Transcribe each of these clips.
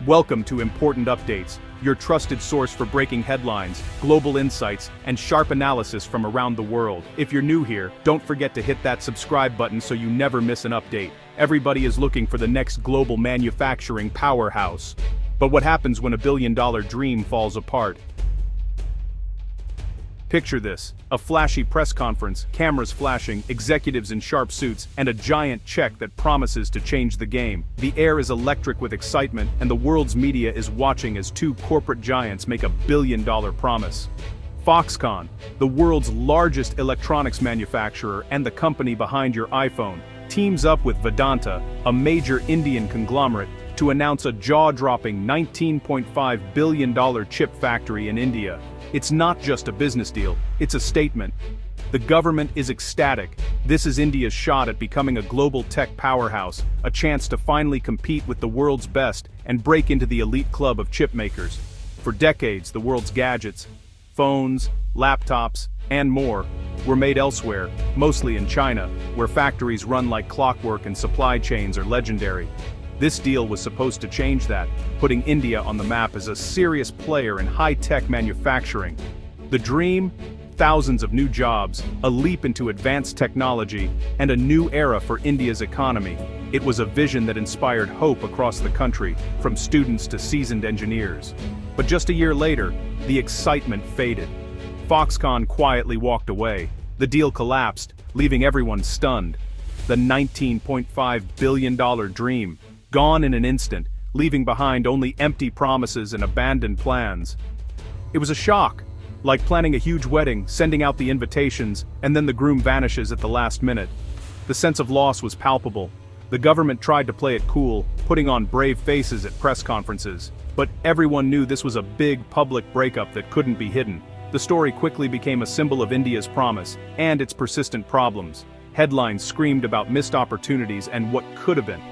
Welcome to Important Updates, your trusted source for breaking headlines, global insights, and sharp analysis from around the world. If you're new here, don't forget to hit that subscribe button so you never miss an update. Everybody is looking for the next global manufacturing powerhouse. But what happens when a billion-dollar dream falls apart? Picture this: a flashy press conference, cameras flashing, executives in sharp suits, and a giant check that promises to change the game. The air is electric with excitement, and the world's media is watching as two corporate giants make a billion-dollar promise. Foxconn, the world's largest electronics manufacturer and the company behind your iPhone, teams up with Vedanta, a major Indian conglomerate, to announce a jaw-dropping $19.5 billion chip factory in India. It's not just a business deal, it's a statement. The government is ecstatic. This is India's shot at becoming a global tech powerhouse, a chance to finally compete with the world's best and break into the elite club of chip makers. For decades, the world's gadgets, phones, laptops, and more, were made elsewhere, mostly in China, where factories run like clockwork and supply chains are legendary. This deal was supposed to change that, putting India on the map as a serious player in high-tech manufacturing. The dream? Thousands of new jobs, a leap into advanced technology, and a new era for India's economy. It was a vision that inspired hope across the country, from students to seasoned engineers. But just a year later, the excitement faded. Foxconn quietly walked away. The deal collapsed, leaving everyone stunned. The $19.5 billion dream, gone in an instant, leaving behind only empty promises and abandoned plans. It was a shock, like planning a huge wedding, sending out the invitations, and then the groom vanishes at the last minute. The sense of loss was palpable. The government tried to play it cool, putting on brave faces at press conferences, but everyone knew this was a big public breakup that couldn't be hidden. The story quickly became a symbol of India's promise and its persistent problems. Headlines screamed about missed opportunities and what could have been.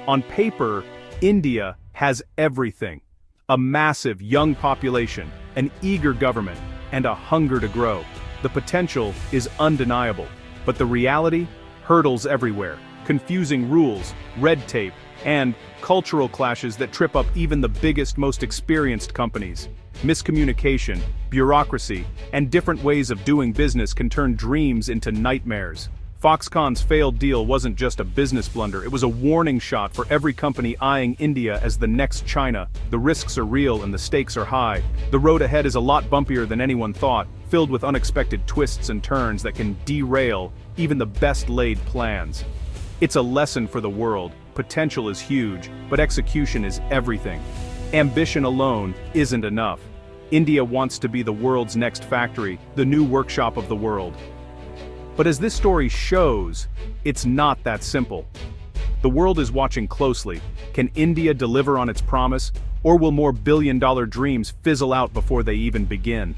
On paper, India has everything: a massive young population, an eager government, and a hunger to grow. The potential is undeniable, but the reality? Hurdles everywhere, confusing rules, red tape, and cultural clashes that trip up even the biggest, most experienced companies. Miscommunication, bureaucracy, and different ways of doing business can turn dreams into nightmares. Foxconn's failed deal wasn't just a business blunder, it was a warning shot for every company eyeing India as the next China. The risks are real and the stakes are high. The road ahead is a lot bumpier than anyone thought, filled with unexpected twists and turns that can derail even the best-laid plans. It's a lesson for the world. Potential is huge, but execution is everything. Ambition alone isn't enough. India wants to be the world's next factory, the new workshop of the world. But as this story shows, it's not that simple. The world is watching closely. Can India deliver on its promise, or will more billion-dollar dreams fizzle out before they even begin?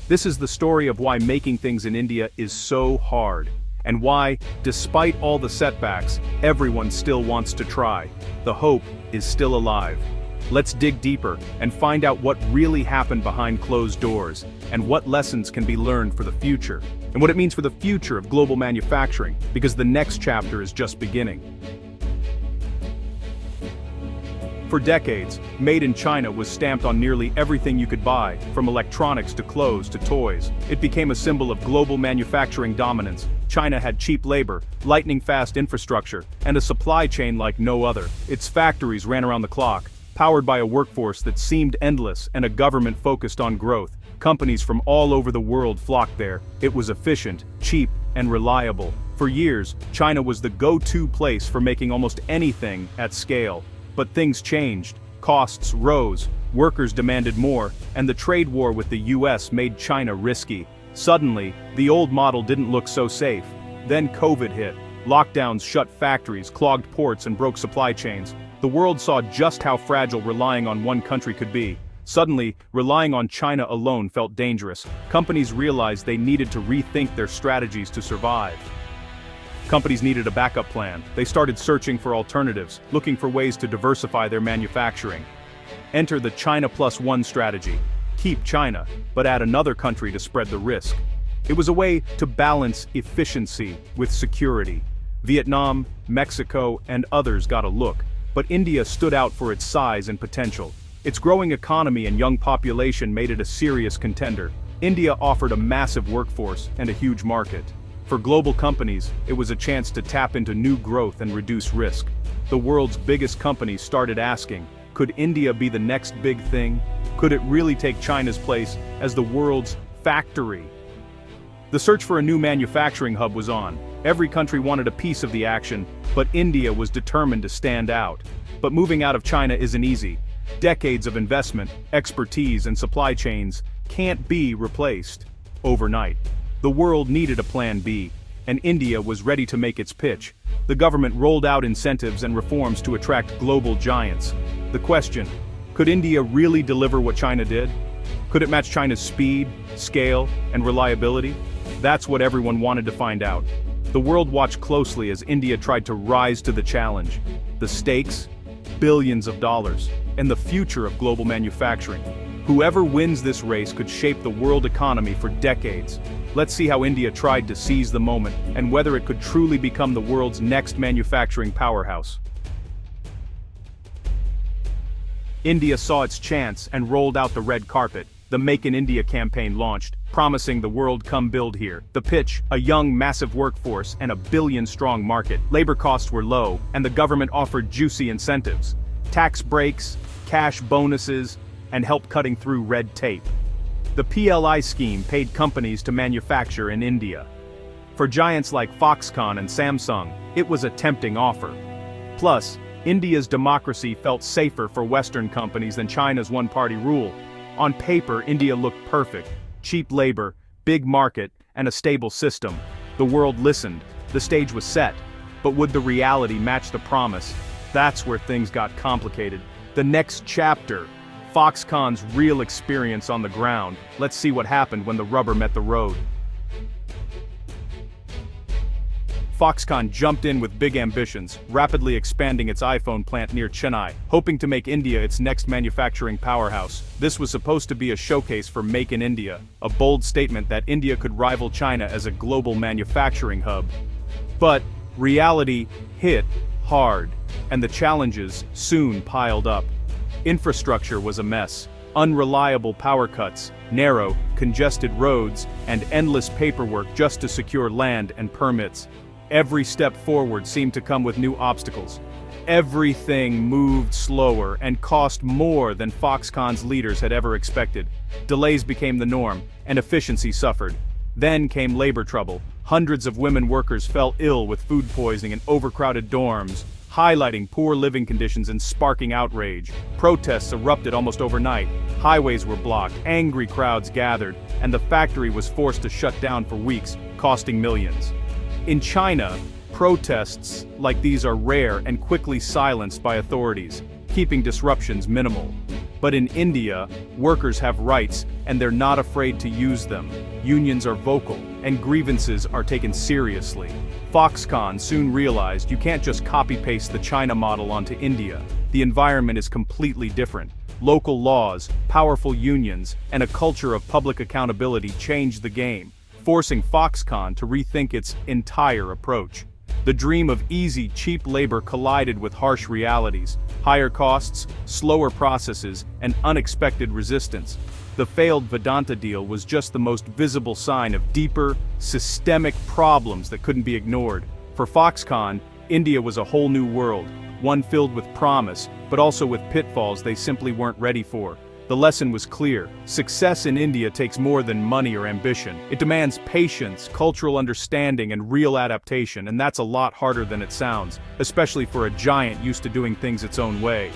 This is the story of why making things in India is so hard, and why, despite all the setbacks, everyone still wants to try. The hope is still alive. Let's dig deeper and find out what really happened behind closed doors, and what lessons can be learned for the future, and what it means for the future of global manufacturing, because the next chapter is just beginning. For decades, Made in China was stamped on nearly everything you could buy, from electronics to clothes to toys. It became a symbol of global manufacturing dominance. China had cheap labor, lightning-fast infrastructure, and a supply chain like no other. Its factories ran around the clock, powered by a workforce that seemed endless and a government focused on growth. Companies from all over the world flocked there. It was efficient, cheap, and reliable. For years, China was the go-to place for making almost anything at scale. But things changed. Costs rose, workers demanded more, and the trade war with the US made China risky. Suddenly, the old model didn't look so safe. Then COVID hit. Lockdowns shut factories, clogged ports, and broke supply chains. The world saw just how fragile relying on one country could be. Suddenly, relying on China alone felt dangerous. Companies realized they needed to rethink their strategies to survive. Companies needed a backup plan. They started searching for alternatives, looking for ways to diversify their manufacturing. Enter the China Plus One strategy. Keep China, but add another country to spread the risk. It was a way to balance efficiency with security. Vietnam, Mexico, and others got a look. But India stood out for its size and potential. Its growing economy and young population made it a serious contender. India offered a massive workforce and a huge market. For global companies, it was a chance to tap into new growth and reduce risk. The world's biggest companies started asking, could India be the next big thing? Could it really take China's place as the world's factory? The search for a new manufacturing hub was on. Every country wanted a piece of the action, but India was determined to stand out. But moving out of China isn't easy. Decades of investment, expertise, and supply chains can't be replaced overnight. The world needed a plan B, and India was ready to make its pitch. The government rolled out incentives and reforms to attract global giants. The question, could India really deliver what China did? Could it match China's speed, scale, and reliability? That's what everyone wanted to find out. The world watched closely as India tried to rise to the challenge. The stakes? Billions of dollars, and the future of global manufacturing. Whoever wins this race could shape the world economy for decades. Let's see how India tried to seize the moment, and whether it could truly become the world's next manufacturing powerhouse. India saw its chance and rolled out the red carpet. The Make in India campaign launched, promising the world come build here. The pitch, a young, massive workforce and a billion-strong market. Labor costs were low, and the government offered juicy incentives. Tax breaks, cash bonuses, and help cutting through red tape. The PLI scheme paid companies to manufacture in India. For giants like Foxconn and Samsung, it was a tempting offer. Plus, India's democracy felt safer for Western companies than China's one-party rule. On paper, India looked perfect. Cheap labor, big market, and a stable system. The world listened. The stage was set. But would the reality match the promise? That's where things got complicated. The next chapter, Foxconn's real experience on the ground. Let's see what happened when the rubber met the road. Foxconn jumped in with big ambitions, rapidly expanding its iPhone plant near Chennai, hoping to make India its next manufacturing powerhouse. This was supposed to be a showcase for Make in India, a bold statement that India could rival China as a global manufacturing hub. But reality hit hard, and the challenges soon piled up. Infrastructure was a mess. Unreliable power cuts, narrow, congested roads, and endless paperwork just to secure land and permits. Every step forward seemed to come with new obstacles. Everything moved slower and cost more than Foxconn's leaders had ever expected. Delays became the norm, and efficiency suffered. Then came labor trouble. Hundreds of women workers fell ill with food poisoning in overcrowded dorms, highlighting poor living conditions and sparking outrage. Protests erupted almost overnight. Highways were blocked, angry crowds gathered, and the factory was forced to shut down for weeks, costing millions. In China, protests like these are rare and quickly silenced by authorities, keeping disruptions minimal. But in India, workers have rights, and they're not afraid to use them. Unions are vocal, and grievances are taken seriously. Foxconn soon realized you can't just copy-paste the China model onto India. The environment is completely different. Local laws, powerful unions, and a culture of public accountability changed the game, forcing Foxconn to rethink its entire approach. The dream of easy, cheap labor collided with harsh realities: higher costs, slower processes, and unexpected resistance. The failed Vedanta deal was just the most visible sign of deeper, systemic problems that couldn't be ignored. For Foxconn, India was a whole new world, one filled with promise, but also with pitfalls they simply weren't ready for. The lesson was clear: success in India takes more than money or ambition. It demands patience, cultural understanding, and real adaptation, and that's a lot harder than it sounds, especially for a giant used to doing things its own way.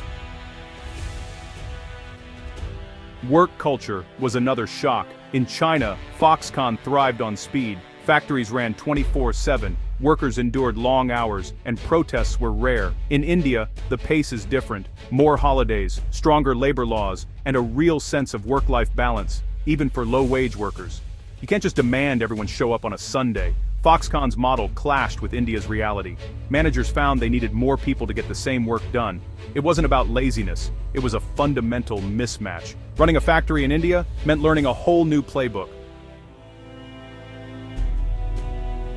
Work culture was another shock. In China, Foxconn thrived on speed. Factories ran 24/7, workers endured long hours, and protests were rare. In India, the pace is different. More holidays, stronger labor laws, and a real sense of work-life balance, even for low-wage workers. You can't just demand everyone show up on a Sunday. Foxconn's model clashed with India's reality. Managers found they needed more people to get the same work done. It wasn't about laziness, it was a fundamental mismatch. Running a factory in India meant learning a whole new playbook.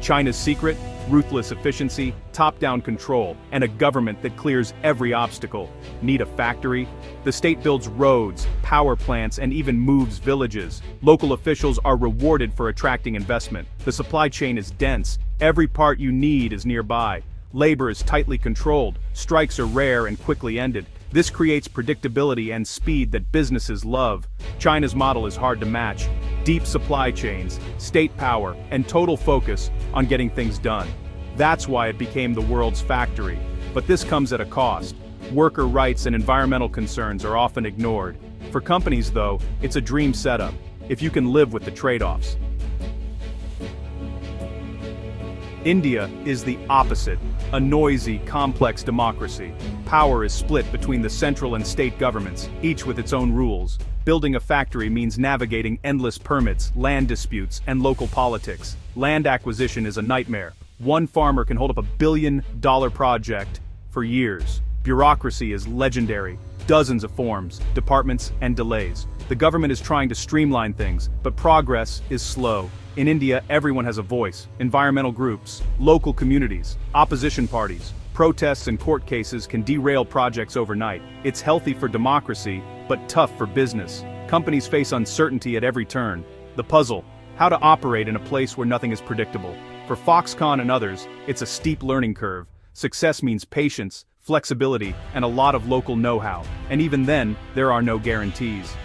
China's secret? ruthless efficiency, top-down control, and a government that clears every obstacle. Need a factory? The state builds roads, power plants, and even moves villages. Local officials are rewarded for attracting investment. The supply chain is dense. Every part you need is nearby. Labor is tightly controlled. Strikes are rare and quickly ended. This creates predictability and speed that businesses love. China's model is hard to match. Deep supply chains, state power, and total focus on getting things done. That's why it became the world's factory. But this comes at a cost. Worker rights and environmental concerns are often ignored. For companies, though, it's a dream setup, if you can live with the trade-offs. India is the opposite, a noisy, complex democracy. Power is split between the central and state governments, each with its own rules. Building a factory means navigating endless permits, land disputes, and local politics. Land acquisition is a nightmare. One farmer can hold up $1 billion project for years. Bureaucracy is legendary. Dozens of forms, departments, and delays. The government is trying to streamline things, but progress is slow. In India, everyone has a voice. Environmental groups, local communities, opposition parties. Protests and court cases can derail projects overnight. It's healthy for democracy, but tough for business. Companies face uncertainty at every turn. The puzzle: how to operate in a place where nothing is predictable. For Foxconn and others, it's a steep learning curve. Success means patience, flexibility, and a lot of local know-how. And even then, there are no guarantees.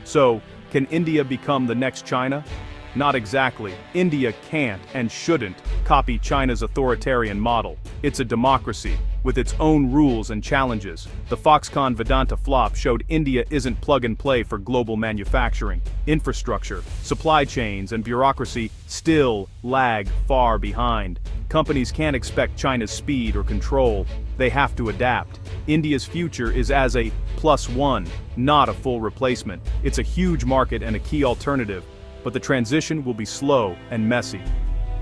So, can India become the next China? Not exactly. India can't and shouldn't copy China's authoritarian model. It's a democracy, with its own rules and challenges. The Foxconn Vedanta flop showed India isn't plug-and-play for global manufacturing. Infrastructure, supply chains, and bureaucracy still lag far behind. Companies can't expect China's speed or control. They have to adapt. India's future is as a +1, not a full replacement. It's a huge market and a key alternative, but the transition will be slow and messy.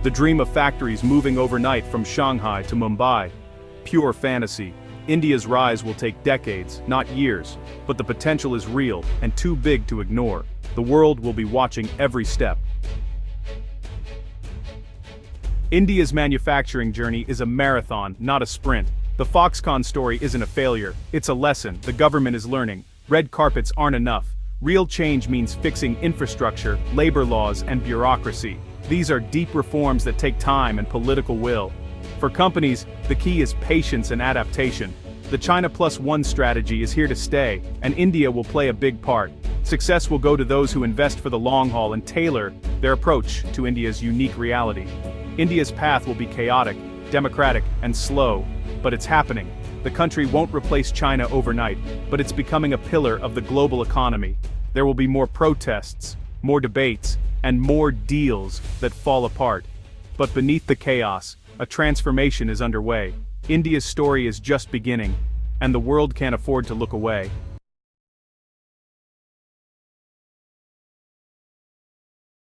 The dream of factories moving overnight from Shanghai to Mumbai. Pure fantasy. India's rise will take decades, not years, but the potential is real and too big to ignore. The world will be watching every step. India's manufacturing journey is a marathon, not a sprint. The Foxconn story isn't a failure, it's a lesson. The government is learning. Red carpets aren't enough. Real change means fixing infrastructure, labor laws, and bureaucracy. These are deep reforms that take time and political will. For companies, the key is patience and adaptation. The China +1 strategy is here to stay, and India will play a big part. Success will go to those who invest for the long haul and tailor their approach to India's unique reality. India's path will be chaotic, democratic, and slow, but it's happening. The country won't replace China overnight, but it's becoming a pillar of the global economy. There will be more protests, more debates, and more deals that fall apart. But beneath the chaos, a transformation is underway. India's story is just beginning, and the world can't afford to look away.